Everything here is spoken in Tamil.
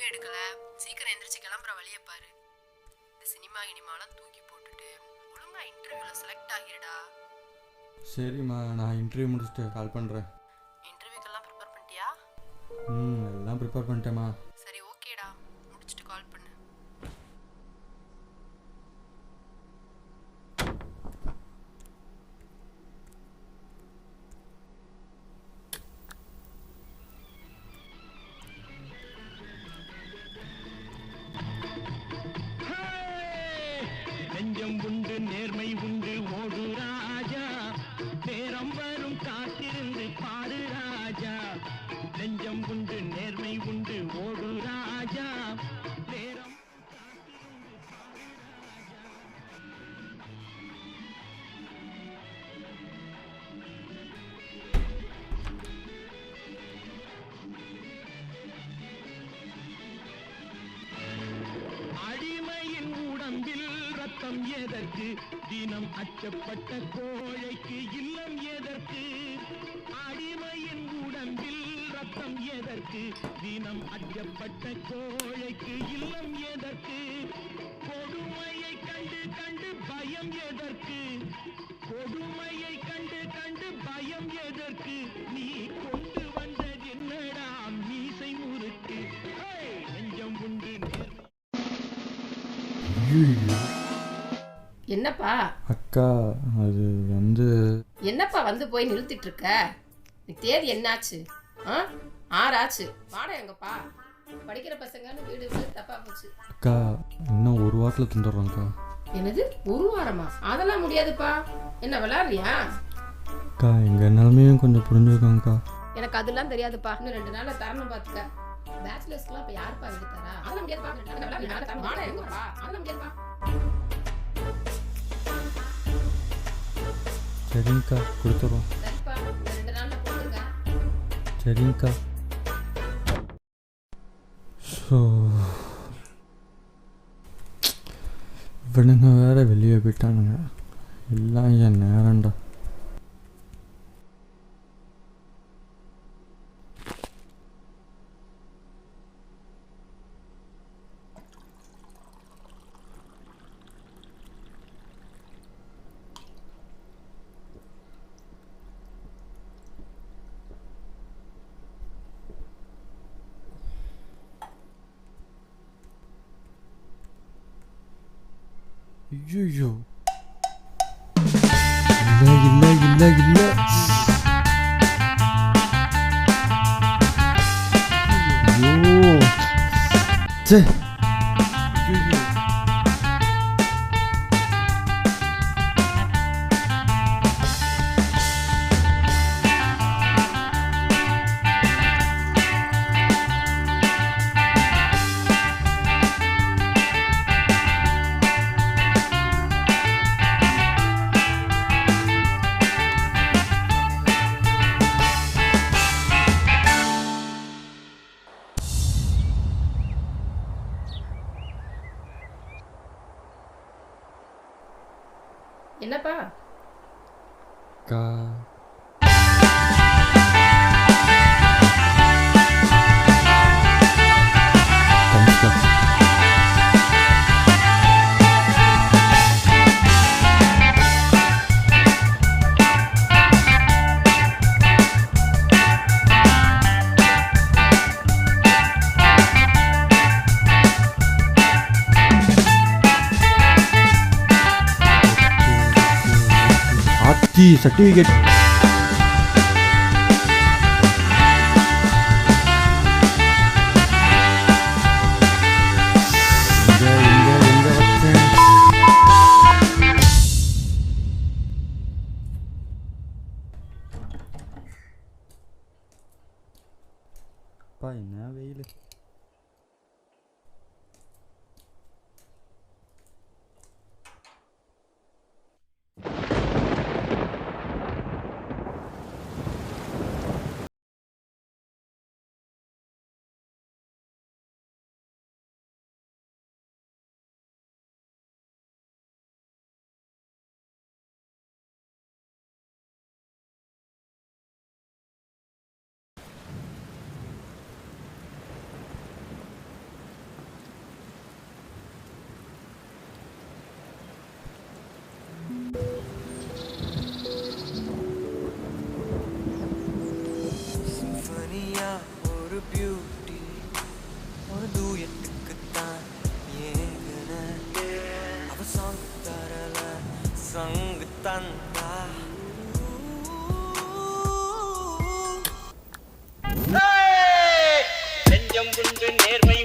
எடுக்கல. சீக்கிரம் எந்திரிச்சு கிளம்புற வழியை பாரு. இந்த சினிமா இனிமாலாம் தூக்கி போட்டுட்டு ஒழுங்கா இன்டர்வியூல செலக்ட் ஆகிடுடா. சரிம்மா, நான் இன்டர்வியூ முடிச்சுட்டு கால் பண்ணுறேன். இன்டர்வியூக்கெல்லாம் ப்ரிப்பேர் பண்ணிட்டியா? எல்லாம் ப்ரிப்பேர் பண்ணிட்டேம்மா. சரி, ஓகேடா, முடிச்சுட்டு கால் பண்ணு. நெஞ்சம் உண்டு நேர்மை உண்டு ஓடு ராஜா, நேரம் வரும் காத்திருந்து பாரு ராஜா. நெஞ்சம் உண்டு நேர்மை உண்டு ஓடு ராஜா, நேரம் காத்திருந்து பாரு ராஜா. அடிமையின் உடம்பில் ரத்தம் எதற்கு, தினம் அச்சப்பட்ட கோழைக்கு இல்லம் எதற்கு. அடிமையின் உடம்பில் ரத்தம் எதற்கு, தினம் அச்சப்பட்ட கோழைக்கு இல்லம் எதற்கு. கொடுமையை கண்டு கண்டு பயம் எதற்கு, கொடுமையை கண்டு கண்டு பயம் எதற்கு. நீ கொண்டு வந்தது என்னடா மீசை முறுக்கு. நெஞ்சம் உண்டு நேர்மை. என்னப்பா அக்கா, அது என்னப்பா வந்து போய் நிறுத்திட்டு இருக்க? நீ தேதி என்னாச்சு? ஆறாச்சு. வாடா எங்கப்பா. படிக்கிற பசங்கன்னு வீடு வீடு தப்பா போச்சு. அக்கா, இன்னும் ஒரு வாரத்தில் தந்துடுறோம்க்கா. என்னது, ஒரு வாரமா? அதெல்லாம் முடியாதுப்பா. என்ன விளாடுறியா? அக்கா, எங்கள் நிலமையும் கொஞ்சம் புரிஞ்சுக்கோங்கக்கா. எனக்கு அதெல்லாம் தெரியாதுப்பா. இன்னும் 2 நாள்ல தரணும் பாத்துக்க. பேச்சுலர்ஸ்க்குலாம் இப்ப யாருப்பா வீடு தரா? அதெல்லாம் முடியாதுப்பா. வாடா எங்கப்பா. அதெல்லாம் முடியாதுப்பா. சரிங்கக்கா, கொடுத்துட்றோம். சரிப்பா, 2 நாள்ல போட்டுருங்க. சரிங்கக்கா. ஸோ இவனுங்க வேற வெளியே போயிட்டானுங்க. எல்லாம் என் நேரம்டா. ஐயோ, இல்லை இல்லை இல்லை இல்லை. ஐயோ, சே. ஐயோ, என்னப்பா? அக்கா, தேங்க்ஸ்க்கா. சர்டிஃபிகேட். என்ன வெயில். நியாயம் உண்டு நேர்மை